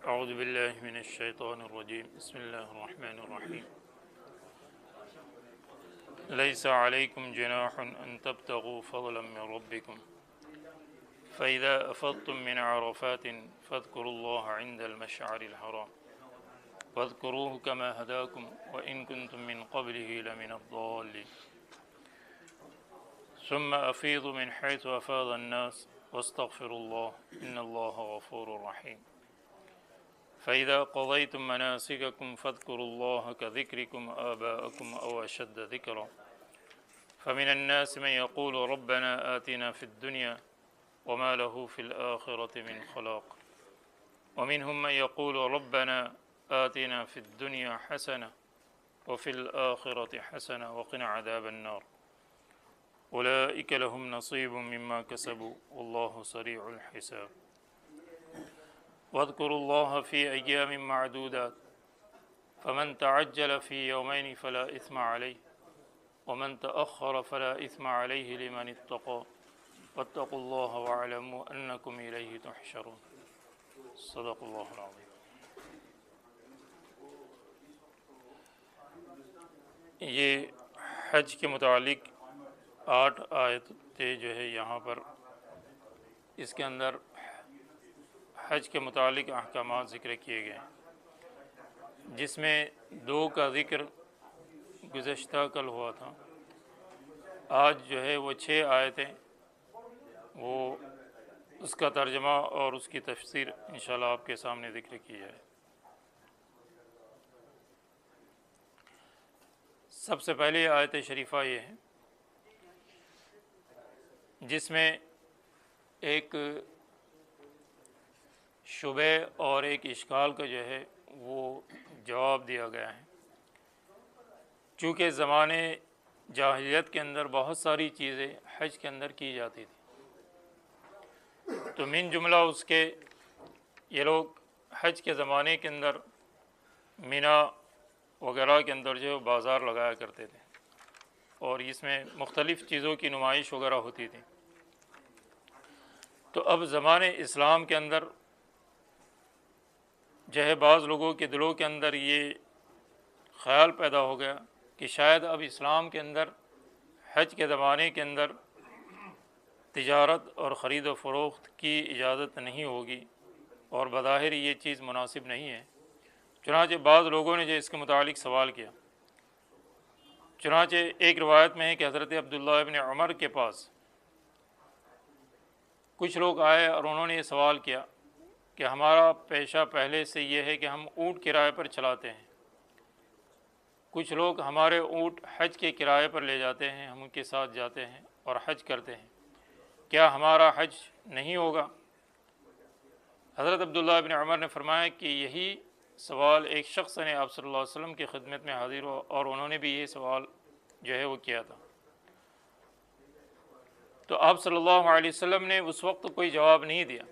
اعوذ باللہ من الشیطان الرجیم بسم اللہ الرحمن الرحیم لیس علیکم جناح ان تبتغوا فضلا من ربکم فإذا أفضتم من عرفات فاذكروا الله عند المشعر الحرام واذكروه كما هداكم وإن كنتم من قبله لمن الضالين ثم أفيضوا من حيث أفاض الناس واستغفروا الله إن الله غفور رحيم فإذا قضيتم مناسككم فاذكروا الله كذكركم آباءكم أو أشد ذكرا فمن الناس من يقول ربنا آتنا في الدنيا وما له في الآخرة من خلاق ومنهم من يقول ربنا آتنا في الدنيا حسنة وفي الآخرة حسنة وقنا عذاب النار أولئك لهم نصيب مما كسبوا والله سريع الحساب واذكروا الله في أيام معدودات فمن تعجل في يومين فلا إثم عليه ومن تأخر فلا إثم عليه لمن اتقى واتقوا الله واعلموا أنكم إليه تحشرون صدق اللہ العظیم۔ یہ حج کے متعلق 8 آیتیں جو ہے یہاں پر اس کے اندر حج کے متعلق احکامات ذکر کیے گئے ہیں، جس میں 2 کا ذکر گزشتہ کل ہوا تھا۔ آج جو ہے وہ 6 آیتیں، وہ اس کا ترجمہ اور اس کی تفسیر انشاءاللہ آپ کے سامنے ذکر کی جائے۔ سب سے پہلے آیت شریفہ یہ ہے جس میں ایک شبہ اور ایک اشکال کا جو ہے وہ جواب دیا گیا ہے۔ چونکہ زمانے جاہلیت کے اندر بہت ساری چیزیں حج کے اندر کی جاتی تھی، تو من جملہ اس کے یہ لوگ حج کے زمانے کے اندر مینا وغیرہ کے اندر جو بازار لگایا کرتے تھے اور اس میں مختلف چیزوں کی نمائش وغیرہ ہوتی تھی۔ تو اب زمانے اسلام کے اندر جو ہے بعض لوگوں کے دلوں کے اندر یہ خیال پیدا ہو گیا کہ شاید اب اسلام کے اندر حج کے زمانے کے اندر تجارت اور خرید و فروخت کی اجازت نہیں ہوگی اور بظاہر یہ چیز مناسب نہیں ہے۔ چنانچہ بعض لوگوں نے جو اس کے متعلق سوال کیا، چنانچہ ایک روایت میں ہے کہ حضرت عبداللہ ابن عمر کے پاس کچھ لوگ آئے اور انہوں نے یہ سوال کیا کہ ہمارا پیشہ پہلے سے یہ ہے کہ ہم اونٹ کرائے پر چلاتے ہیں، کچھ لوگ ہمارے اونٹ حج کے کرائے پر لے جاتے ہیں، ہم ان کے ساتھ جاتے ہیں اور حج کرتے ہیں، کیا ہمارا حج نہیں ہوگا؟ حضرت عبداللہ ابن عمر نے فرمایا کہ یہی سوال ایک شخص نے آپ صلی اللہ علیہ وسلم کی خدمت میں حاضر ہوا اور انہوں نے بھی یہ سوال جو ہے وہ کیا تھا۔ تو آپ صلی اللہ علیہ وسلم نے اس وقت کوئی جواب نہیں دیا،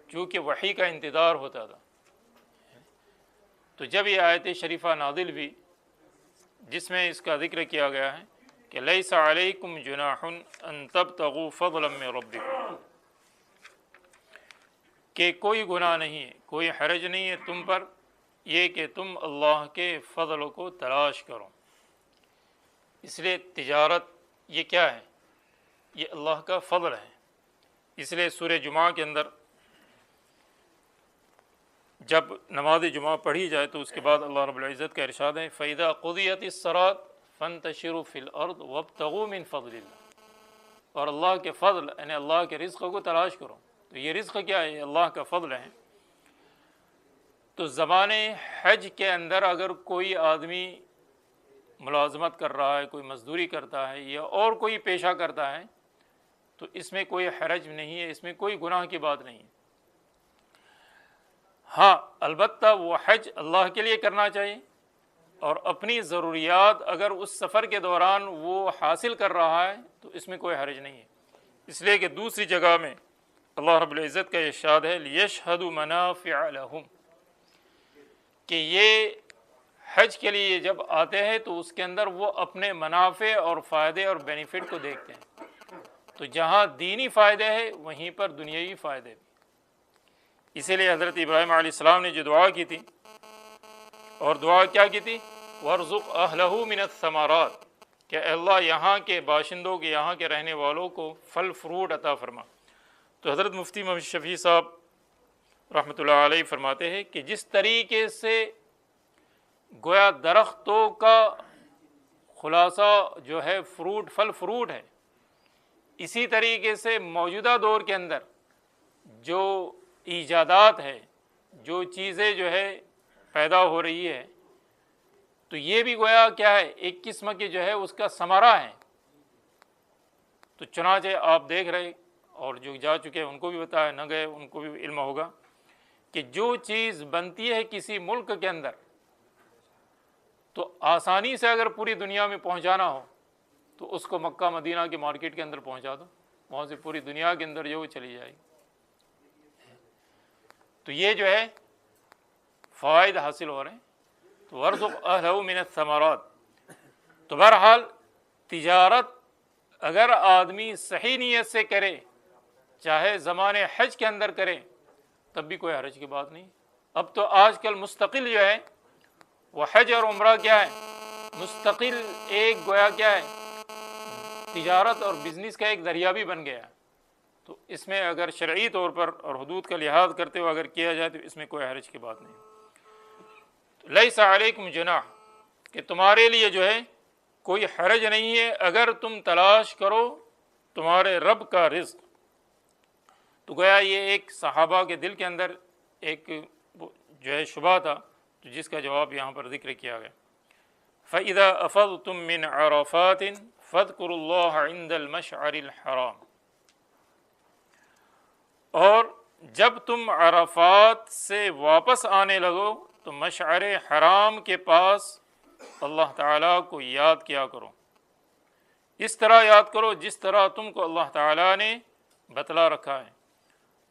چونکہ وحی کا انتظار ہوتا تھا۔ تو جب یہ آیت شریفہ نازل ہوئی جس میں اس کا ذکر کیا گیا ہے کہ لیس علیکم جناح ان تبتغوا فضلا من ربکم، کہ کوئی گناہ نہیں ہے، کوئی حرج نہیں ہے تم پر یہ کہ تم اللہ کے فضل کو تلاش کرو۔ اس لیے تجارت یہ کیا ہے؟ یہ اللہ کا فضل ہے۔ اس لیے سورہ جمعہ کے اندر جب نماز جمعہ پڑھی جائے تو اس کے بعد اللہ رب العزت کا ارشاد ہے فَإِذَا قُضِيَتِ الصَّلَاةُ فَانتَشِرُوا فِي الْأَرْضِ وَابْتَغُوا مِن فَضْلِ اللَّهِ، اور اللہ کے فضل یعنی اللہ کے رزق کو تلاش کرو۔ تو یہ رزق کیا ہے؟ یہ اللہ کا فضل ہے۔ تو زمانے حج کے اندر اگر کوئی آدمی ملازمت کر رہا ہے، کوئی مزدوری کرتا ہے یا اور کوئی پیشہ کرتا ہے تو اس میں کوئی حرج نہیں ہے، اس میں کوئی گناہ کی بات نہیں ہے۔ ہاں البتہ وہ حج اللہ کے لیے کرنا چاہیے، اور اپنی ضروریات اگر اس سفر کے دوران وہ حاصل کر رہا ہے تو اس میں کوئی حرج نہیں ہے۔ اس لیے کہ دوسری جگہ میں اللہ رب العزت کا ارشاد ہے لِيَشْهَدُوا مَنَافِعَ لَهُمْ، کہ یہ حج کے لیے جب آتے ہیں تو اس کے اندر وہ اپنے منافع اور فائدے اور بینیفٹ کو دیکھتے ہیں۔ تو جہاں دینی فائدے ہیں وہیں پر دنیاوی فائدے بھی، اسی لیے حضرت ابراہیم علیہ السلام نے جو دعا کی تھی، اور دعا کیا کی تھی، وَارْزُقْ أَهْلَهُ مِنَ الثَّمَرَاتِ، کہ اے اللہ یہاں کے باشندوں کے، یہاں کے رہنے والوں کو پھل فروٹ عطا فرما۔ تو حضرت مفتی محمد شفیع صاحب رحمۃ اللہ علیہ فرماتے ہیں کہ جس طریقے سے گویا درختوں کا خلاصہ جو ہے پھل فروٹ ہے، اسی طریقے سے موجودہ دور کے اندر جو ایجادات ہے، جو چیزیں جو ہے پیدا ہو رہی ہے، تو یہ بھی گویا کیا ہے، ایک قسم کی جو ہے اس کا ثمرہ ہے۔ تو چنانچہ آپ دیکھ رہے، اور جو جا چکے ہیں ان کو بھی بتایا، نہ گئے ان کو بھی علم ہوگا کہ جو چیز بنتی ہے کسی ملک کے اندر، تو آسانی سے اگر پوری دنیا میں پہنچانا ہو تو اس کو مکہ مدینہ کے مارکیٹ کے اندر پہنچا دو، وہاں سے پوری دنیا کے اندر جو وہ چلی جائے گی۔ تو یہ جو ہے فوائد حاصل ہو رہے ہیں۔ تو وَارْزُقْ أَهْلَهُ مِنَ الثَّمَرَاتِ، تو بہرحال تجارت اگر آدمی صحیح نیت سے کرے، چاہے زمانے حج کے اندر کرے، تب بھی کوئی حرج کی بات نہیں۔ اب تو آج کل مستقل جو ہے وہ حج اور عمرہ کیا ہے، مستقل ایک گویا کیا ہے، تجارت اور بزنس کا ایک ذریعہ بھی بن گیا ہے۔ تو اس میں اگر شرعی طور پر اور حدود کا لحاظ کرتے ہوئے اگر کیا جائے تو اس میں کوئی حرج کی بات نہیں۔ لیس علیکم جناح، کہ تمہارے لیے جو ہے کوئی حرج نہیں ہے اگر تم تلاش کرو تمہارے رب کا رزق۔ تو گویا یہ ایک صحابہ کے دل کے اندر ایک جو ہے شبہ تھا، تو جس کا جواب یہاں پر ذکر کیا گیا۔ فَإِذَا أَفَضْتُم مِّنْ عَرَفَاتٍ فَاذْكُرُوا اللَّهَ عِندَ الْمَشْعَرِ الْحَرَامِ، اور جب تم عرفات سے واپس آنے لگو تو مشعر حرام کے پاس اللہ تعالیٰ کو یاد کیا کرو، اس طرح یاد کرو جس طرح تم کو اللہ تعالیٰ نے بتلا رکھا ہے،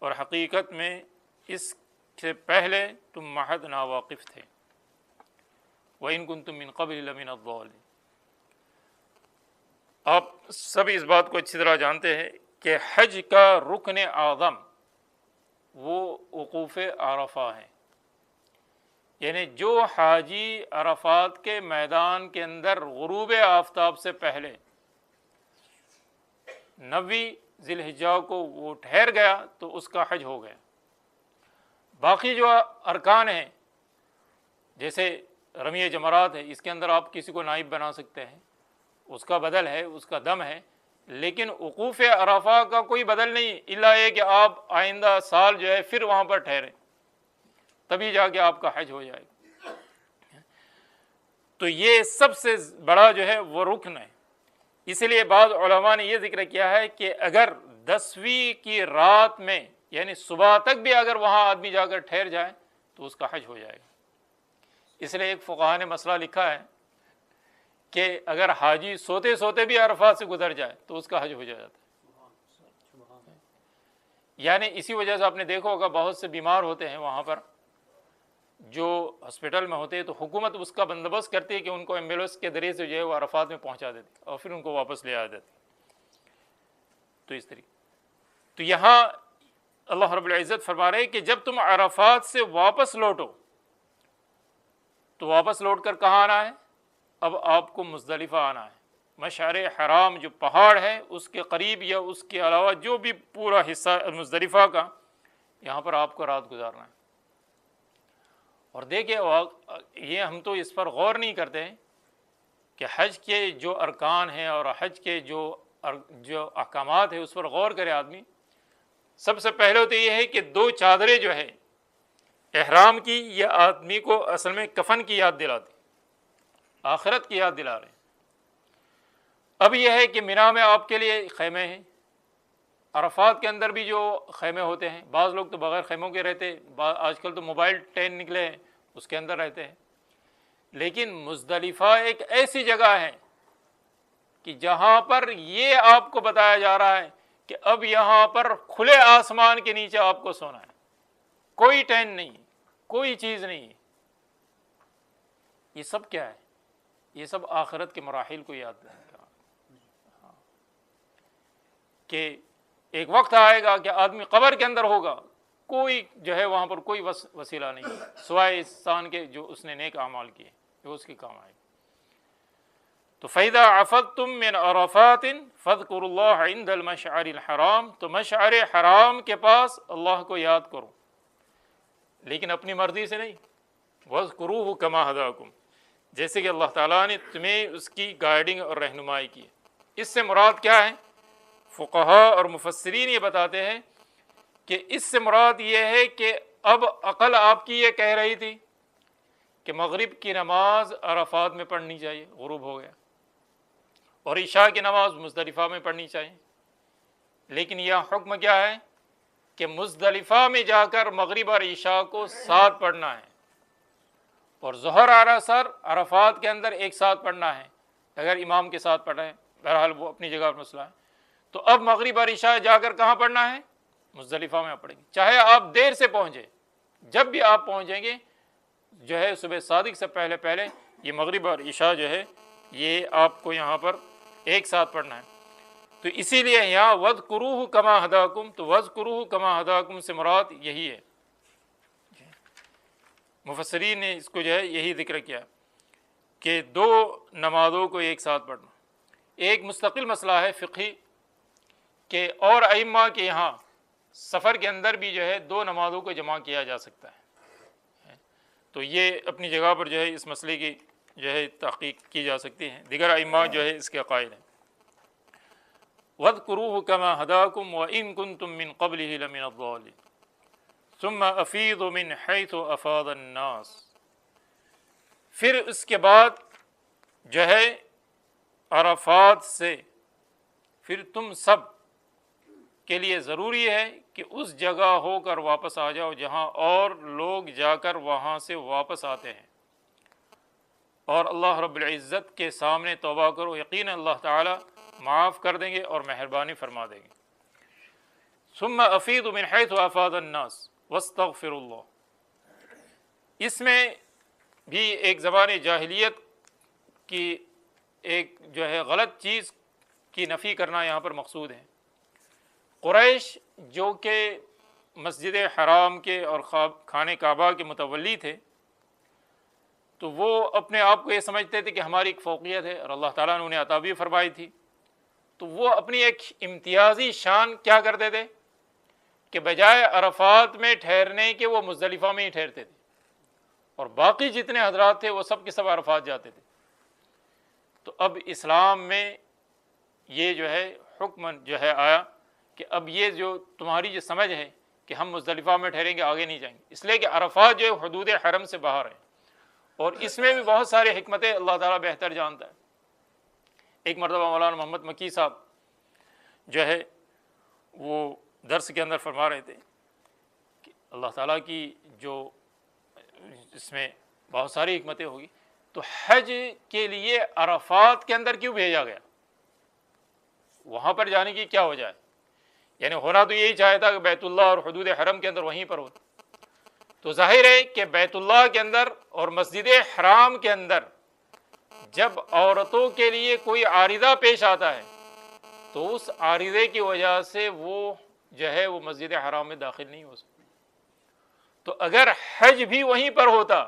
اور حقیقت میں اس سے پہلے تم محض ناواقف تھے۔ وَإِن كُنتُم مِّن قَبْلِ لَمِنَ الضَّالِّينَ۔ آپ سب اس بات کو اچھی طرح جانتے ہیں کہ حج کا رکن اعظم وہ وقوف عرفہ ہے، یعنی جو حاجی عرفات کے میدان کے اندر غروب آفتاب سے پہلے 9 ذی الحجہ کو وہ ٹھہر گیا تو اس کا حج ہو گیا۔ باقی جو ارکان ہیں جیسے رمی جمرات ہے، اس کے اندر آپ کسی کو نائب بنا سکتے ہیں، اس کا بدل ہے، اس کا دم ہے، لیکن وقوف عرفہ کا کوئی بدل نہیں، الا یہ کہ آپ آئندہ سال جو ہے پھر وہاں پر ٹھہریں، تبھی جا کے آپ کا حج ہو جائے گا۔ تو یہ سب سے بڑا جو ہے وہ رکن ہے۔ اس لیے بعض علماء نے یہ ذکر کیا ہے کہ اگر 10ویں کی رات میں یعنی صبح تک بھی اگر وہاں آدمی جا کر ٹھہر جائے تو اس کا حج ہو جائے گا۔ اس لیے ایک فقہا نے مسئلہ لکھا ہے کہ اگر حاجی سوتے سوتے بھی عرفات سے گزر جائے تو اس کا حج ہو جاتا ہے۔ یعنی اسی وجہ سے آپ نے دیکھا ہوگا بہت سے بیمار ہوتے ہیں وہاں پر جو ہاسپٹل میں ہوتے ہیں، تو حکومت اس کا بندوبست کرتی ہے کہ ان کو ایمبولینس کے ذریعے سے جو ہے وہ عرفات میں پہنچا دیتی اور پھر ان کو واپس لے آ جاتی۔ تو اس طریقے تو یہاں اللہ رب العزت فرما رہے کہ جب تم عرفات سے واپس لوٹو تو واپس لوٹ کر کہاں آنا ہے؟ اب آپ کو مزدلفہ آنا ہے۔ مشعر حرام جو پہاڑ ہے اس کے قریب یا اس کے علاوہ جو بھی پورا حصہ مزدلفہ کا، یہاں پر آپ کو رات گزارنا ہے۔ اور دیکھیں یہ ہم تو اس پر غور نہیں کرتے کہ حج کے جو ارکان ہیں اور حج کے جو احکامات ہیں اس پر غور کرے آدمی۔ سب سے پہلے تو یہ ہے کہ 2 چادریں جو ہے احرام کی، یہ آدمی کو اصل میں کفن کی یاد دلاتی، آخرت کی یاد دلا رہے ہیں۔ اب یہ ہے کہ مینا میں آپ کے لیے خیمے ہیں، عرفات کے اندر بھی جو خیمے ہوتے ہیں، بعض لوگ تو بغیر خیموں کے رہتے، آج کل تو موبائل ٹین نکلے ہیں اس کے اندر رہتے ہیں، لیکن مزدلفہ ایک ایسی جگہ ہے کہ جہاں پر یہ آپ کو بتایا جا رہا ہے کہ اب یہاں پر کھلے آسمان کے نیچے آپ کو سونا ہے، کوئی ٹین نہیں، کوئی چیز نہیں ہے۔ یہ سب کیا ہے؟ یہ سب آخرت کے مراحل کو یاد رکھنا کہ ایک وقت آئے گا کہ آدمی قبر کے اندر ہوگا، کوئی جو ہے وہاں پر کوئی وسیلہ نہیں سوائے انسان کے جو اس نے نیک اعمال کیے جو اس کے کام آئے. تو فَإِذَا عَفَضْتُم مِّنْ عَرَفَاتٍ فَاذْكُرُوا اللَّهَ عِندَ الْمَشْعَرِ الْحَرَامِ، تو مشعر حرام کے پاس اللہ کو یاد کرو، لیکن اپنی مرضی سے نہیں. وَاذْكُرُوهُ كَمَا هَدَاكُمْ، جیسے کہ اللہ تعالیٰ نے تمہیں اس کی گائیڈنگ اور رہنمائی کی. اس سے مراد کیا ہے؟ فقہاء اور مفسرین یہ بتاتے ہیں کہ اس سے مراد یہ ہے کہ اب عقل آپ کی یہ کہہ رہی تھی کہ مغرب کی نماز عرفات میں پڑھنی چاہیے، غروب ہو گیا، اور عشاء کی نماز مزدلفہ میں پڑھنی چاہیے، لیکن یہ حکم کیا ہے کہ مزدلفہ میں جا کر مغرب اور عشاء کو ساتھ پڑھنا ہے، اور ظہر اور عصر عرفات کے اندر ایک ساتھ پڑھنا ہے اگر امام کے ساتھ پڑھیں. بہرحال وہ اپنی جگہ پر مسئلہ ہے. تو اب مغرب اور عشاء جا کر کہاں پڑھنا ہے؟ مزدلفہ میں پڑھیں گے، چاہے آپ دیر سے پہنچے، جب بھی آپ پہنچیں گے جو ہے صبح صادق سے پہلے پہلے یہ مغرب اور عشاء جو ہے یہ آپ کو یہاں پر ایک ساتھ پڑھنا ہے. تو اسی لیے یہاں وَاذْكُرُوهُ كَمَا هَدَاكُمْ، تو وَاذْكُرُوهُ كَمَا هَدَاكُمْ سے مراد یہی ہے. مفسرین نے اس کو جو ہے یہی ذکر کیا کہ دو نمازوں کو ایک ساتھ پڑھنا ایک مستقل مسئلہ ہے فقہی، کہ اور ائمہ کے یہاں سفر کے اندر بھی جو ہے دو نمازوں کو جمع کیا جا سکتا ہے. تو یہ اپنی جگہ پر جو ہے اس مسئلے کی جو ہے تحقیق کی جا سکتی ہے، دیگر ائمہ جو ہے اس کے قائل ہیں. وَاذْكُرُوهُ كَمَا هَدَاكُمْ وَإِن كُنتُم مِّن قَبْلِهِ لَمِنَ الضَّالِّينَ ثُمَّ أَفِيضُوا مِنْ حَيْثُ أَفَاضَ النَّاسُ. پھر اس کے بعد جو ہے عرفات سے پھر تم سب کے لیے ضروری ہے کہ اس جگہ ہو کر واپس آ جاؤ جہاں اور لوگ جا کر وہاں سے واپس آتے ہیں، اور اللہ رب العزت کے سامنے توبہ کرو، یقینا اللہ تعالی معاف کر دیں گے اور مہربانی فرما دیں گے. ثم افیضوا من حیث افاض الناس واستغفروا اللہ. اس میں بھی ایک زبان جاہلیت کی ایک جو ہے غلط چیز کی نفی کرنا یہاں پر مقصود ہے. قریش جو کہ مسجد حرام کے اور خانہ کعبہ کے متولی تھے، تو وہ اپنے آپ کو یہ سمجھتے تھے کہ ہماری ایک فوقیت ہے اور اللہ تعالیٰ نے انہیں عطا بھی فرمائی تھی. تو وہ اپنی ایک امتیازی شان کیا کرتے تھے کہ بجائے عرفات میں ٹھہرنے کے وہ مزدلفہ میں ہی ٹھہرتے تھے، اور باقی جتنے حضرات تھے وہ سب کے سب عرفات جاتے تھے. تو اب اسلام میں یہ جو ہے حکم جو ہے آیا کہ اب یہ جو تمہاری جو سمجھ ہے کہ ہم مزدلفہ میں ٹھہریں گے، آگے نہیں جائیں گے، اس لیے کہ عرفات جو ہے حدود حرم سے باہر ہے، اور اس میں بھی بہت سارے حکمتیں اللہ تعالیٰ بہتر جانتا ہے. ایک مرتبہ مولانا محمد مکی صاحب جو ہے وہ درس کے اندر فرما رہے تھے کہ اللہ تعالیٰ کی جو اس میں بہت ساری حکمتیں ہوگی، تو حج کے لیے عرفات کے اندر کیوں بھیجا گیا؟ وہاں پر جانے کی کیا وجہ ہے؟ یعنی ہونا تو یہی چاہتا کہ بیت اللہ اور حدود حرم کے اندر وہیں پر ہوتا. تو ظاہر ہے کہ بیت اللہ کے اندر اور مسجد حرام کے اندر جب عورتوں کے لیے کوئی عارضہ پیش آتا ہے تو اس عارضے کی وجہ سے وہ جو ہے وہ مسجد حرام میں داخل نہیں ہو سکتی. تو اگر حج بھی وہیں پر ہوتا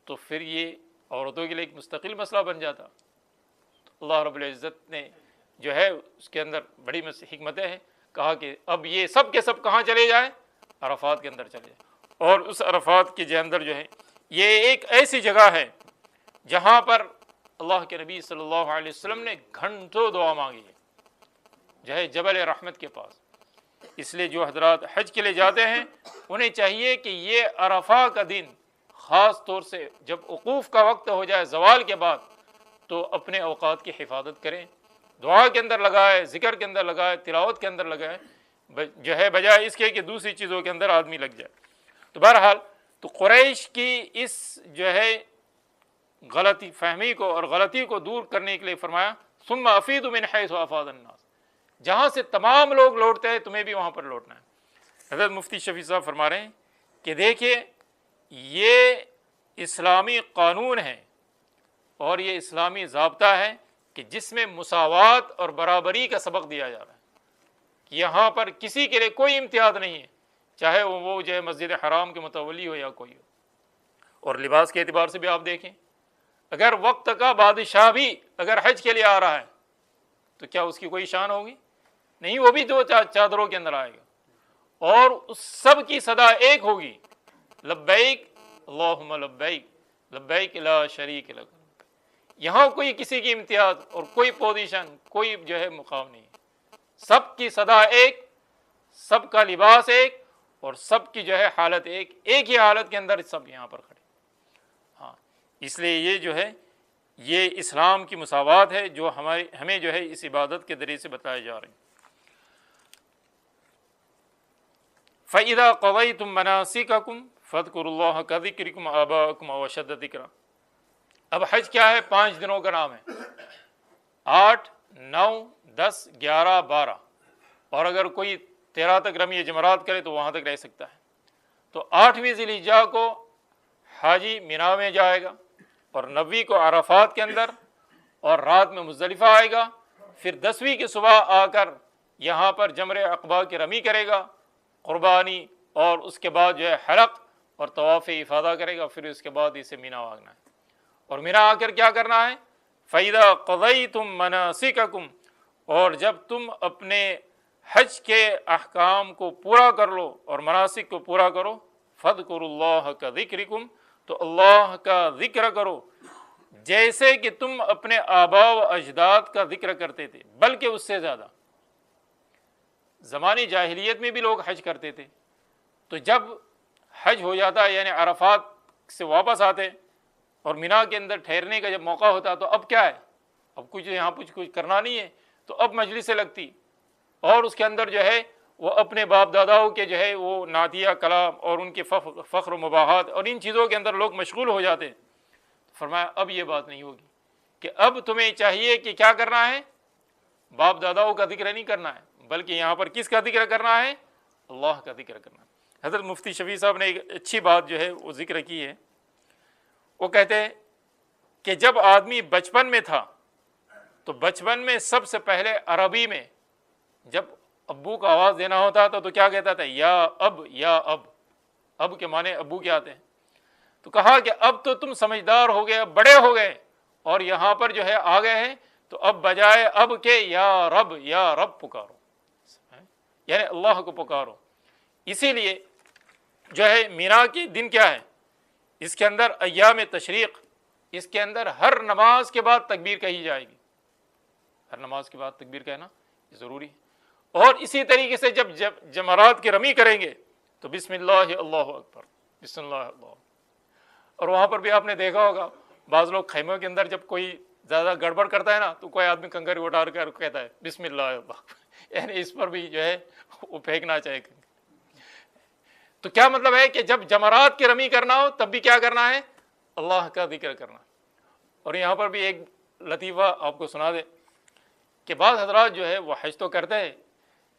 تو پھر یہ عورتوں کے لیے ایک مستقل مسئلہ بن جاتا. تو اللہ رب العزت نے جو ہے اس کے اندر بڑی حکمتیں ہیں، کہا کہ اب یہ سب کے سب کہاں چلے جائیں؟ عرفات کے اندر چلے جائیں. اور اس عرفات کے اندر جو ہے یہ ایک ایسی جگہ ہے جہاں پر اللہ کے نبی صلی اللہ علیہ وسلم نے گھنٹوں دعا مانگی ہے، جو ہے جبل رحمت کے پاس. اس لیے جو حضرات حج کے لیے جاتے ہیں انہیں چاہیے کہ یہ عرفہ کا دن خاص طور سے جب وقوف کا وقت ہو جائے زوال کے بعد، تو اپنے اوقات کی حفاظت کریں، دعا کے اندر لگائے، ذکر کے اندر لگائے، تلاوت کے اندر لگائے، جو ہے بجائے اس کے کہ دوسری چیزوں کے اندر آدمی لگ جائے. تو بہرحال تو قریش کی اس جو ہے غلطی فہمی کو اور غلطی کو دور کرنے کے لیے فرمایا ثم افیضوا من حیث افاض الناس، جہاں سے تمام لوگ لوٹتے ہیں تمہیں بھی وہاں پر لوٹنا ہے. حضرت مفتی شفیع صاحب فرما رہے ہیں کہ دیکھیے یہ اسلامی قانون ہے اور یہ اسلامی ضابطہ ہے کہ جس میں مساوات اور برابری کا سبق دیا جا رہا ہے کہ یہاں پر کسی کے لیے کوئی امتیاز نہیں ہے، چاہے وہ جو ہے مسجد حرام کے متولی ہو یا کوئی ہو۔ اور لباس کے اعتبار سے بھی آپ دیکھیں، اگر وقت کا بادشاہ بھی اگر حج کے لیے آ رہا ہے تو کیا اس کی کوئی شان ہوگی؟ نہیں، وہ بھی دو چادروں کے اندر آئے گا، اور اس سب کی صدا ایک ہوگی، لبیک اللہم لبیک لبیک لا شریک لک۔ یہاں کوئی کسی کی امتیاز اور کوئی پوزیشن، کوئی جو ہے مقام نہیں ہے، سب کی صدا ایک، سب کا لباس ایک، اور سب کی جو ہے حالت ایک ہی حالت کے اندر سب یہاں پر کھڑے۔ ہاں، اس لیے یہ جو ہے یہ اسلام کی مساوات ہے جو ہمیں جو ہے اس عبادت کے ذریعے سے بتائے جا رہے ہیں۔ فَإِذَا قَضَيْتُم مَّنَاسِكَكُمْ فَاذْكُرُوا اللَّهَ كَذِكْرِكُمْ آبَاءَكُمْ أَوْ أَشَدَّ ذِكْرًا۔ اب حج کیا ہے؟ 5 دنوں کا نام ہے، 8، 9، 10، 11، 12، اور اگر کوئی 13 تک رمی جمرات کرے تو وہاں تک رہ سکتا ہے۔ تو 8ویں ذی الحجہ کو حاجی مینا میں جائے گا، اور 9ویں کو عرفات کے اندر، اور رات میں مزدلفہ آئے گا، پھر 10ویں کی صبح آ کر یہاں پر جمر عقبہ کی رمی کرے گا، قربانی، اور اس کے بعد جو ہے حلق اور طواف افاضہ کرے گا، پھر اس کے بعد اسے مینا بھاگنا ہے۔ اور مینا آ کر کیا کرنا ہے؟ فَإِذَا قَضَيْتُم مَّنَاسِكَكُمْ، اور جب تم اپنے حج کے احکام کو پورا کر لو اور مناسک کو پورا کرو، فَاذْكُرُوا اللَّهَ كَذِكْرِكُمْ، تو اللہ کا ذکر کرو جیسے کہ تم اپنے آباء و اجداد کا ذکر کرتے تھے، بلکہ اس سے زیادہ۔ زمانے جاہلیت میں بھی لوگ حج کرتے تھے، تو جب حج ہو جاتا یعنی عرفات سے واپس آتے اور مینا کے اندر ٹھہرنے کا جب موقع ہوتا تو اب کیا ہے؟ اب کچھ یہاں کچھ کرنا نہیں ہے، تو اب مجلسیں لگتی، اور اس کے اندر جو ہے وہ اپنے باپ داداؤں کے جو ہے وہ نعتیہ کلام اور ان کے فخر و مباحات اور ان چیزوں کے اندر لوگ مشغول ہو جاتے۔ فرمایا اب یہ بات نہیں ہوگی، کہ اب تمہیں چاہیے کہ کیا کرنا ہے؟ باپ داداؤں کا ذکر نہیں کرنا ہے، بلکہ یہاں پر کس کا ذکر کرنا ہے؟ اللہ کا ذکر کرنا ہے۔ حضرت مفتی شفیع صاحب نے ایک اچھی بات جو ہے وہ ذکر کی ہے، وہ کہتے ہیں کہ جب آدمی بچپن میں تھا تو بچپن میں سب سے پہلے عربی میں جب ابو کا آواز دینا ہوتا تھا تو کیا کہتا تھا؟ یا اب، یا اب۔ اب کے معنی ابو کے آتے ہیں، تو کہا کہ اب تو تم سمجھدار ہو گئے، اب بڑے ہو گئے، اور یہاں پر جو ہے آ گئے ہیں، تو اب بجائے اب کے یا رب پکارو، یعنی اللہ کو پکارو۔ اسی لیے جو ہے مینا کے دن کیا ہے؟ اس کے اندر ایام تشریق، اس کے اندر ہر نماز کے بعد تکبیر کہی جائے گی، ہر نماز کے بعد تکبیر کہنا ضروری ہے۔ اور اسی طریقے سے جب جمرات کی رمی کریں گے تو بسم اللہ اللہ اکبر، بسم اللہ اللہ۔ اور وہاں پر بھی آپ نے دیکھا ہوگا بعض لوگ خیموں کے اندر جب کوئی زیادہ گڑبڑ کرتا ہے نا تو کوئی آدمی کنکر اٹھا کر کہتا ہے بسم اللہ اللہ، یعنی اس پر بھی جو ہے وہ پھینکنا چاہیے۔ تو کیا مطلب ہے کہ جب جمرات کی رمی کرنا ہو تب بھی کیا کرنا ہے؟ اللہ کا ذکر کرنا۔ اور یہاں پر بھی ایک لطیفہ آپ کو سنا دے کہ بعض حضرات جو ہے وہ حج تو کرتے ہیں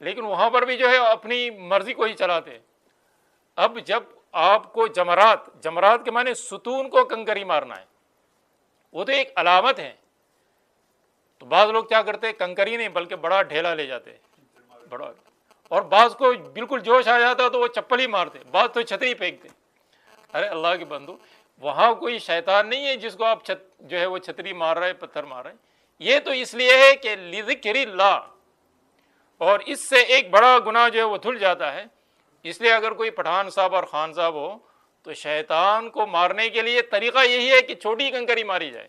لیکن وہاں پر بھی جو ہے اپنی مرضی کو ہی چلاتے۔ اب جب آپ کو جمرات کے معنی ستون کو کنکری مارنا ہے، وہ تو ایک علامت ہے، تو بعض لوگ کیا کرتے ہیں؟ کنکری نہیں بلکہ بڑا ڈھیلا لے جاتے بڑا، اور بعض کو بالکل جوش آ جاتا تو وہ چپل ہی مارتے، بعض تو چھتری پھینکتے۔ ارے اللہ کے بندو، وہاں کوئی شیطان نہیں ہے جس کو آپ جو ہے وہ چھتری مار رہے، پتھر مار رہے، یہ تو اس لیے ہے کہ لذکر اللہ، اور اس سے ایک بڑا گناہ جو ہے وہ دھل جاتا ہے۔ اس لیے اگر کوئی پٹھان صاحب اور خان صاحب ہو تو شیطان کو مارنے کے لیے طریقہ یہی ہے کہ چھوٹی کنکری ماری جائے،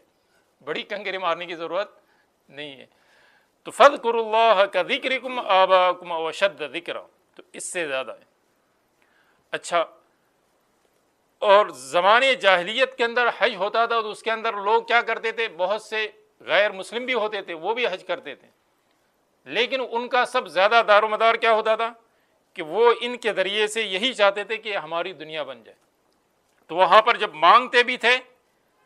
بڑی کنکری مارنے کی ضرورت نہیں ہے۔ تو فَاذْكُرُوا اللَّهَ كَذِكْرِكُمْ آبَاءَكُمْ أَوْ أَشَدَّ ذِكْرًا، تو اس سے زیادہ ہے۔ اچھا، اور زمانے جاہلیت کے اندر حج ہوتا تھا تو اس کے اندر لوگ کیا کرتے تھے؟ بہت سے غیر مسلم بھی ہوتے تھے، وہ بھی حج کرتے تھے، لیکن ان کا سب زیادہ دار و مدار کیا ہوتا تھا کہ وہ ان کے ذریعے سے یہی چاہتے تھے کہ ہماری دنیا بن جائے۔ تو وہاں پر جب مانگتے بھی تھے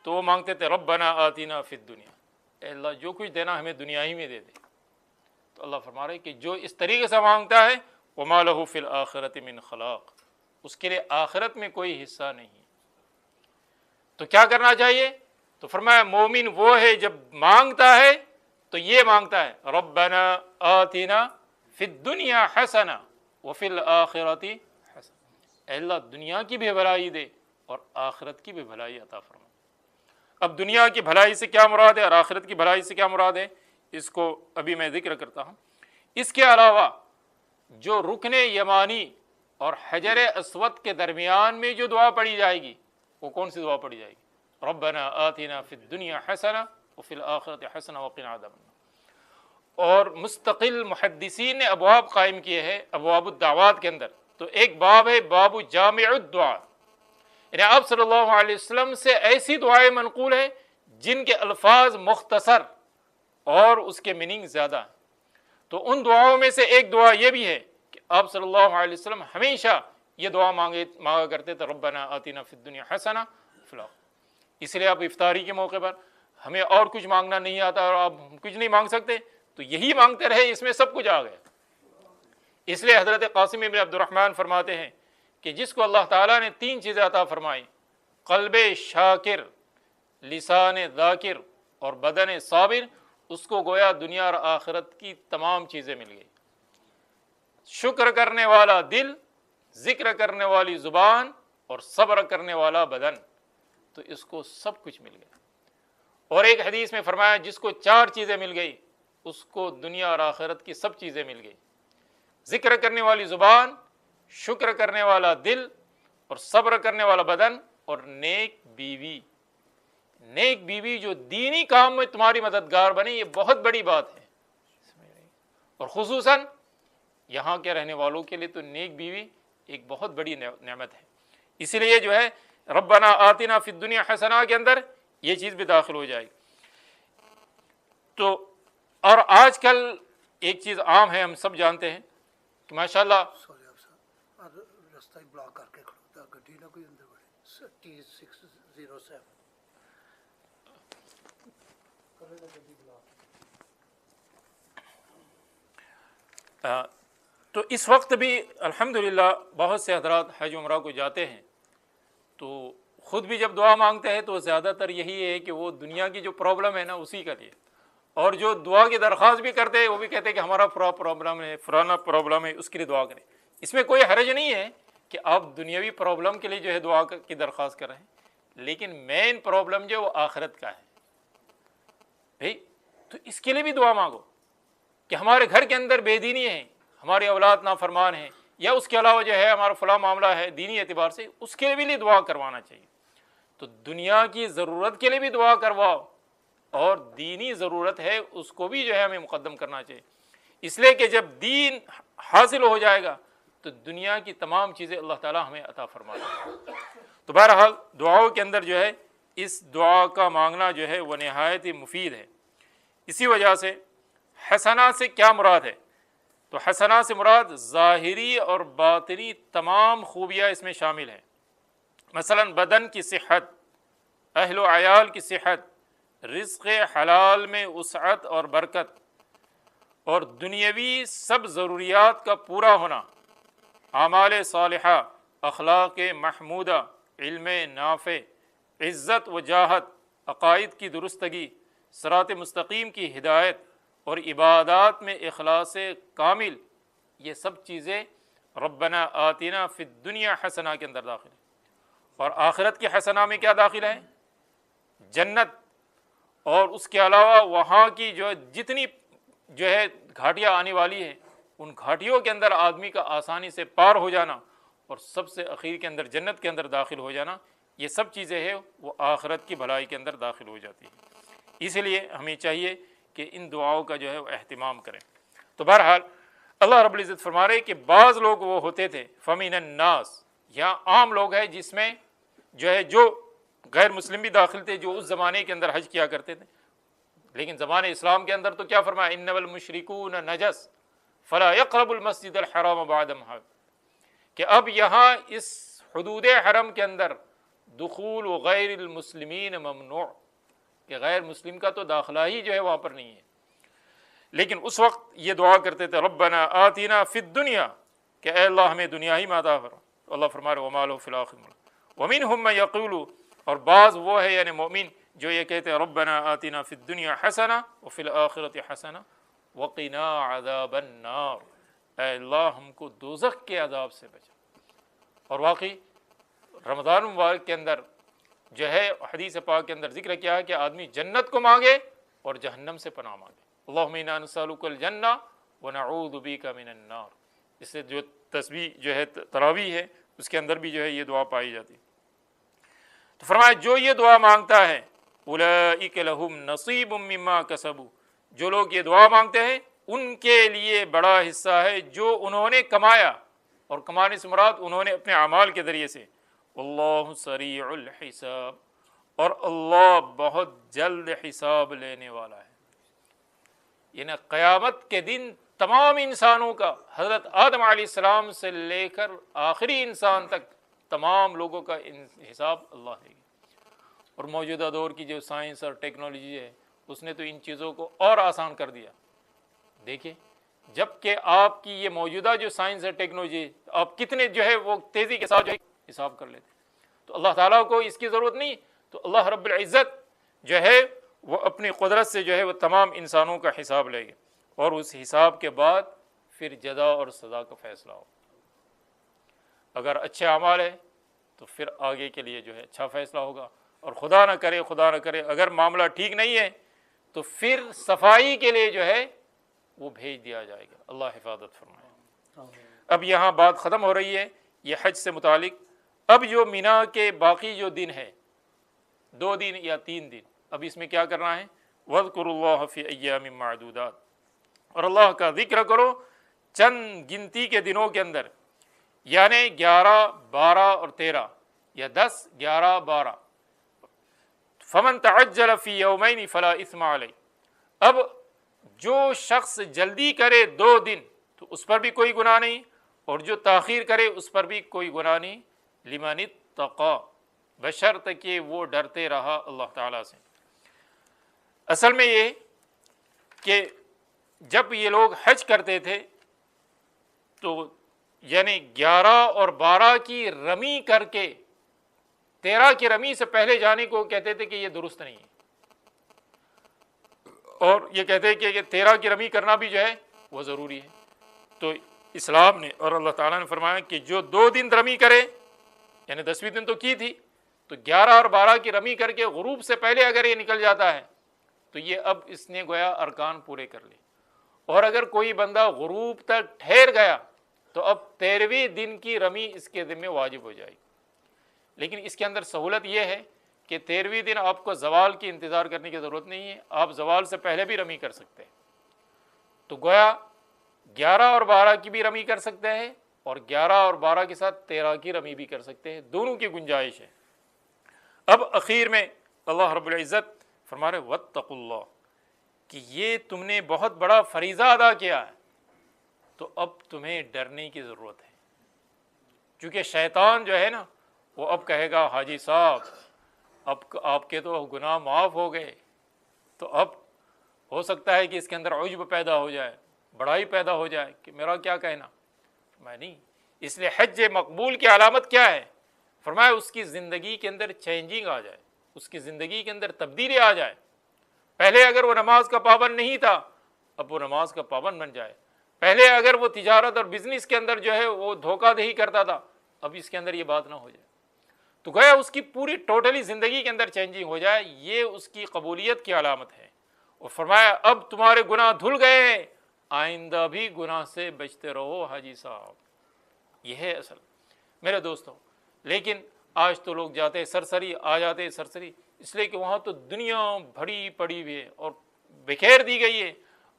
تو وہ مانگتے تھے ربنا آتنا فی الدنیا، اے اللہ جو کچھ دینا ہمیں دنیا ہی میں دے دے۔ تو اللہ فرما رہے کہ جو اس طریقے سے مانگتا ہے وما لہ فی الآخرۃ من خلاق، اس کے لیے آخرت میں کوئی حصہ نہیں ہے۔ تو کیا کرنا چاہیے؟ تو فرمایا مومن وہ ہے جب مانگتا ہے تو یہ مانگتا ہے ربنا آتنا فی الدنیا حسنہ وفی الآخرۃ حسنہ، اے اللہ دنیا کی بھی بھلائی دے اور آخرت کی بھی بھلائی عطا فرما۔ اب دنیا کی بھلائی سے کیا مراد ہے اور آخرت کی بھلائی سے کیا مراد ہے، اس کو ابھی میں ذکر کرتا ہوں۔ اس کے علاوہ جو رکن یمانی اور حجر اسود کے درمیان میں جو دعا پڑھی جائے گی، وہ کون سی دعا پڑھی جائے گی؟ ربنا آتنا فی الدنیا حسنہ وفی الآخرۃ حسنہ وقنا عذاب النار۔ اور مستقل محدثین نے ابواب قائم کیے ہیں ابواب الدعوات کے اندر، تو ایک باب ہے باب جامع الدعا، یعنی آپ صلی اللہ علیہ وسلم سے ایسی دعائیں منقول ہیں جن کے الفاظ مختصر اور اس کے میننگ زیادہ ہیں۔ تو ان دعاؤں میں سے ایک دعا یہ بھی ہے کہ آپ صلی اللہ علیہ وسلم ہمیشہ یہ دعا مانگا کرتے تھے، ربنا آتنا فی الدنیا حسنہ فی الآخرہ۔ اس لیے آپ افطاری کے موقع پر ہمیں اور کچھ مانگنا نہیں آتا اور آپ کچھ نہیں مانگ سکتے تو یہی مانگتے رہے، اس میں سب کچھ آ گیا۔ اس لیے حضرت قاسم ابن عبد الرحمن فرماتے ہیں کہ جس کو اللہ تعالیٰ نے 3 چیزیں عطا فرمائی، قلب شاکر، لسان ذاکر اور بدن صابر، اس کو گویا دنیا اور آخرت کی تمام چیزیں مل گئی۔ شکر کرنے والا دل، ذکر کرنے والی زبان اور صبر کرنے والا بدن، تو اس کو سب کچھ مل گیا۔ اور ایک حدیث میں فرمایا جس کو 4 چیزیں مل گئی اس کو دنیا اور آخرت کی سب چیزیں مل گئی، ذکر کرنے والی زبان، شکر کرنے والا دل اور صبر کرنے والا بدن اور نیک بیوی۔ نیک بیوی جو دینی کام میں تمہاری مددگار بنے، یہ بہت بڑی بات ہے، اور خصوصاً یہاں کے رہنے والوں کے لیے تو نیک بیوی ایک بہت بڑی نعمت ہے۔ اسی لیے جو ہے ربنا آتنا فی الدنیا حسنہ کے اندر یہ چیز بھی داخل ہو جائے گی۔ تو اور آج کل ایک چیز عام ہے، ہم سب جانتے ہیں کہ ماشاءاللہ رستہ بلاک کر کے کھڑوتا گڈی نہ کوئی اندر بڑے T607 تو اس وقت بھی الحمدللہ بہت سے حضرات حج عمرہ کو جاتے ہیں، تو خود بھی جب دعا مانگتے ہیں تو زیادہ تر یہی ہے کہ وہ دنیا کی جو پرابلم ہے نا اسی کا لیے، اور جو دعا کی درخواست بھی کرتے ہیں وہ بھی کہتے ہیں کہ ہمارا پرابلم ہے، فلانا پرابلم ہے، اس کے لیے دعا کریں۔ اس میں کوئی حرج نہیں ہے کہ آپ دنیاوی پرابلم کے لیے جو ہے دعا کی درخواست کر رہے ہیں، لیکن مین پرابلم جو ہے وہ آخرت کا ہے بھائی، تو اس کے لیے بھی دعا مانگو کہ ہمارے گھر کے اندر بے دینی ہے، ہماری اولاد نافرمان ہے، یا اس کے علاوہ جو ہے ہمارا فلاں معاملہ ہے دینی اعتبار سے، اس کے لیے بھی دعا کروانا چاہیے۔ تو دنیا کی ضرورت کے لیے بھی دعا کرواؤ، اور دینی ضرورت ہے اس کو بھی جو ہے ہمیں مقدم کرنا چاہیے، اس لیے کہ جب دین حاصل ہو جائے گا تو دنیا کی تمام چیزیں اللہ تعالیٰ ہمیں عطا فرما دے۔ تو بہرحال دعاؤں کے اندر جو ہے اس دعا کا مانگنا جو ہے وہ نہایت ہی مفید ہے۔ اسی وجہ سے حسنہ سے کیا مراد ہے؟ تو حسنہ سے مراد ظاہری اور باطنی تمام خوبیاں اس میں شامل ہیں، مثلا بدن کی صحت، اہل و عیال کی صحت، رزق حلال میں وسعت اور برکت، اور دنیاوی سب ضروریات کا پورا ہونا، اعمال صالحہ، اخلاق محمودہ، علم نافع، عزت و جاہت، عقائد کی درستگی، صراط مستقیم کی ہدایت اور عبادات میں اخلاص کامل، یہ سب چیزیں ربنا آتنا فی الدنیا حسنہ کے اندر داخل ہیں۔ اور آخرت کی حسنہ میں کیا داخل ہے؟ جنت، اور اس کے علاوہ وہاں کی جو جتنی جو ہے گھاٹیاں آنے والی ہیں، ان گھاٹیوں کے اندر آدمی کا آسانی سے پار ہو جانا، اور سب سے اخیر کے اندر جنت کے اندر داخل ہو جانا، یہ سب چیزیں ہیں وہ آخرت کی بھلائی کے اندر داخل ہو جاتی ہیں۔ اس لیے ہمیں چاہیے کہ ان دعاؤں کا جو ہے وہ اہتمام کریں۔ تو بہرحال اللہ رب العزت فرما رہے کہ بعض لوگ وہ ہوتے تھے فَمِنَ النَّاسِ، یہاں عام لوگ ہیں جس میں جو ہے جو غیر مسلم بھی داخل تھے جو اس زمانے کے اندر حج کیا کرتے تھے، لیکن زمانے اسلام کے اندر تو کیا فرمایا؟ اِنَّمَا الْمُشْرِكُونَ نَجَسٌ فَلَا يَقْرَبُوا الْمَسْجِدَ الْحَرَامَ بَعْدَ عَامِهِمْ، کہ اب یہاں اس حدود حرم کے اندر دخول غیر المسلمین ممنوع، کہ غیر مسلم کا تو داخلہ ہی جو ہے وہاں پر نہیں ہے۔ لیکن اس وقت یہ دعا کرتے تھے ربنا آتنا فی الدنیا، کہ اے اللہ ہمیں دنیا ہی میں عطا فرما۔ اللہ فرما رہے وما لہ فی الآخرۃ ومنہم من یقول، اور بعض وہ ہے یعنی مومن جو یہ کہتے ہیں ربنا آتنا فی الدنیا حسنہ وفی الآخرۃ حسنہ وقنا عذاب النار، اے اللہ ہم کو دوزخ کے عذاب سے بچا۔ اور واقعی رمضان مبارک کے اندر جو ہے حدیث پاک کے اندر ذکر کیا ہے کہ آدمی جنت کو مانگے اور جہنم سے پناہ مانگے. اللہم انا نسألک الجنہ ونعوذ بک من النار. اس سے جو تسبیح جو ہے تراویح ہے اس کے اندر بھی جو ہے یہ دعا پائی جاتی. تو فرمایا جو یہ دعا مانگتا ہے اولئک لہم نصیب مما کسبوا، جو لوگ یہ دعا مانگتے ہیں ان کے لیے بڑا حصہ ہے جو انہوں نے کمایا، اور کمانے سے مراد انہوں نے اپنے اعمال کے ذریعے سے. واللہ سریع الحساب، اور اللہ بہت جلد حساب لینے والا ہے. یعنی قیامت کے دن تمام انسانوں کا، حضرت آدم علیہ السلام سے لے کر آخری انسان تک تمام لوگوں کا حساب اللہ لے گا. اور موجودہ دور کی جو سائنس اور ٹیکنالوجی ہے اس نے تو ان چیزوں کو اور آسان کر دیا. دیکھیں جب کہ آپ کی یہ موجودہ جو سائنس اور ٹیکنالوجی آپ کتنے جو ہے وہ تیزی کے ساتھ جو ہے حساب کر لیتے. تو اللہ تعالیٰ کو اس کی ضرورت نہیں، تو اللہ رب العزت جو ہے وہ اپنی قدرت سے جو ہے وہ تمام انسانوں کا حساب لے گے، اور اس حساب کے بعد پھر جزا اور سزا کا فیصلہ ہو. اگر اچھے اعمال ہے تو پھر آگے کے لیے جو ہے اچھا فیصلہ ہوگا، اور خدا نہ کرے اگر معاملہ ٹھیک نہیں ہے تو پھر صفائی کے لیے جو ہے وہ بھیج دیا جائے گا. اللہ حفاظت فرمائے. اب یہاں بات ختم ہو رہی ہے یہ حج سے متعلق. اب جو مینا کے باقی جو دن ہے 2 دن یا 3 دن، اب اس میں کیا کرنا ہے؟ وَاذْكُرُوا اللَّهَ فِي أَيَّامٍ مَّعْدُودَاتٍ، اور اللہ کا ذکر کرو چند گنتی کے دنوں کے اندر، یعنی 11، 12 اور 13 یا 10، 11، 12. فَمَن تَعَجَّلَ فِي يَوْمَيْنِ فَلَا إِثْمَ عَلَيْهِ. اب جو شخص جلدی کرے 2 دن تو اس پر بھی کوئی گناہ نہیں، اور جو تاخیر کرے اس پر بھی کوئی گناہ نہیں. لمن اتقى، بشرط کہ وہ ڈرتے رہا اللہ تعالیٰ سے. اصل میں یہ کہ جب یہ لوگ حج کرتے تھے تو یعنی 11 اور 12 کی رمی کر کے 13 کی رمی سے پہلے جانے کو کہتے تھے کہ یہ درست نہیں ہے، اور یہ کہتے ہیں کہ 13 کی رمی کرنا بھی جو ہے وہ ضروری ہے. تو اسلام نے اور اللہ تعالیٰ نے فرمایا کہ جو 2 دن رمی کرے، یعنی 10ویں دن تو کی تھی، تو 11 اور 12 کی رمی کر کے غروب سے پہلے اگر یہ نکل جاتا ہے تو یہ اب اس نے گویا ارکان پورے کر لیے. اور اگر کوئی بندہ غروب تک ٹھہر گیا تو اب 13ویں دن کی رمی اس کے ذمہ واجب ہو جائے گی. لیکن اس کے اندر سہولت یہ ہے کہ 13ویں دن آپ کو زوال کی انتظار کرنے کی ضرورت نہیں ہے، آپ زوال سے پہلے بھی رمی کر سکتے ہیں. تو گویا 11 اور 12 کی بھی رمی کر سکتے ہیں، اور 11 اور 12 کے ساتھ 13 کی رمی بھی کر سکتے ہیں، دونوں کی گنجائش ہے. اب اخیر میں اللہ رب العزت فرما رہے واتقوا اللہ، کہ یہ تم نے بہت بڑا فریضہ ادا کیا ہے تو اب تمہیں ڈرنے کی ضرورت ہے. چونکہ شیطان جو ہے نا وہ اب کہے گا حاجی صاحب اب آپ کے تو گناہ معاف ہو گئے، تو اب ہو سکتا ہے کہ اس کے اندر عجب پیدا ہو جائے، بڑائی پیدا ہو جائے کہ میرا کیا کہنا. میں نہیں، اس لیے حج مقبول کی علامت کیا ہے؟ فرمایا اس کی زندگی کے اندر چینجنگ آ جائے، اس کی زندگی کے اندر تبدیلی آ جائے. پہلے اگر وہ نماز کا پابند نہیں تھا اب وہ نماز کا پابند بن جائے. پہلے اگر وہ تجارت اور بزنس کے اندر جو ہے وہ دھوکہ دہی کرتا تھا اب اس کے اندر یہ بات نہ ہو جائے. تو گویا اس کی پوری ٹوٹلی زندگی کے اندر چینجنگ ہو جائے، یہ اس کی قبولیت کی علامت ہے. اور فرمایا اب تمہارے گناہ دھل گئے ہیں، آئندہ بھی گناہ سے بچتے رہو حاجی صاحب. یہ ہے اصل میرے دوستوں. لیکن آج تو لوگ جاتے سرسری، آ جاتے سرسری، اس لیے کہ وہاں تو دنیا بھری پڑی ہوئی ہے اور بکھیر دی گئی ہے.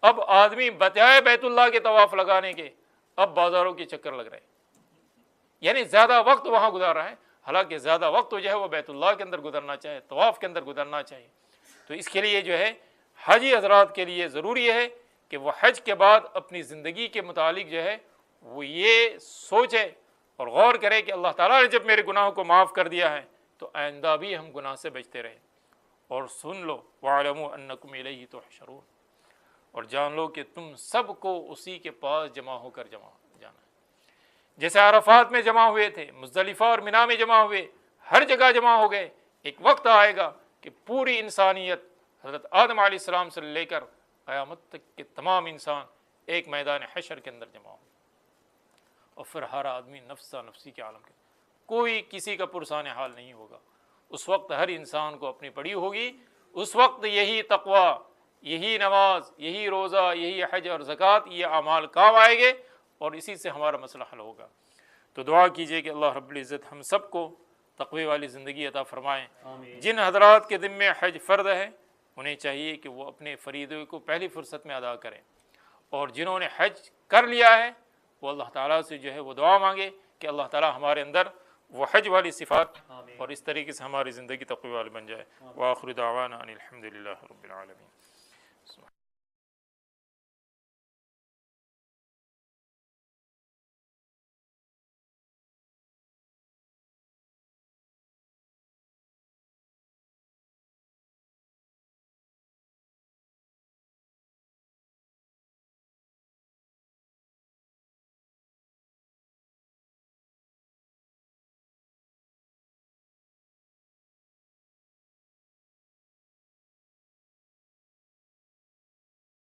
اب آدمی بجائے بیت اللہ کے طواف لگانے کے اب بازاروں کے چکر لگ رہے ہیں، یعنی زیادہ وقت وہاں گزار رہا ہے، حالانکہ زیادہ وقت جو ہے وہ بیت اللہ کے اندر گزرنا چاہیے، طواف کے اندر گزرنا چاہیے. تو اس کے لیے جو ہے حاجی حضرات کے لیے ضروری ہے کہ وہ حج کے بعد اپنی زندگی کے متعلق جو ہے وہ یہ سوچے اور غور کرے کہ اللہ تعالیٰ نے جب میرے گناہوں کو معاف کر دیا ہے تو آئندہ بھی ہم گناہ سے بچتے رہیں. اور سن لو وَاعْلَمُوا أَنَّكُمْ إِلَيْهِ تُحْشَرُونَ، اور جان لو کہ تم سب کو اسی کے پاس جمع ہو کر جانا ہے. جیسے عرفات میں جمع ہوئے تھے، مزدلفہ اور مینا میں جمع ہوئے، ہر جگہ جمع ہو گئے. ایک وقت آئے گا کہ پوری انسانیت حضرت آدم علیہ السلام سے لے کر قیامت تک کے تمام انسان ایک میدان حشر کے اندر جمع ہوں، اور پھر ہر آدمی نفسا نفسی کے عالم کے. کوئی کسی کا پرسان حال نہیں ہوگا۔ اس وقت ہر انسان کو اپنی پڑی ہوگی، اس وقت یہی تقوی، یہی نماز، یہی روزہ، یہی حج اور زکوٰۃ، یہ اعمال کام آئیں گے اور اسی سے ہمارا مسئلہ حل ہوگا۔ تو دعا کیجئے کہ اللہ رب العزت ہم سب کو تقوی والی زندگی عطا فرمائیں۔ جن حضرات کے ذمے حج فرض ہے انہیں چاہیے کہ وہ اپنے فریضے کو پہلی فرصت میں ادا کریں، اور جنہوں نے حج کر لیا ہے وہ اللہ تعالیٰ سے جو ہے وہ دعا مانگے کہ اللہ تعالیٰ ہمارے اندر وہ حج والی صفات اور اس طریقے سے ہماری زندگی تقوی والی بن جائے۔ وآخر دعوانا ان الحمد للہ رب العالمین۔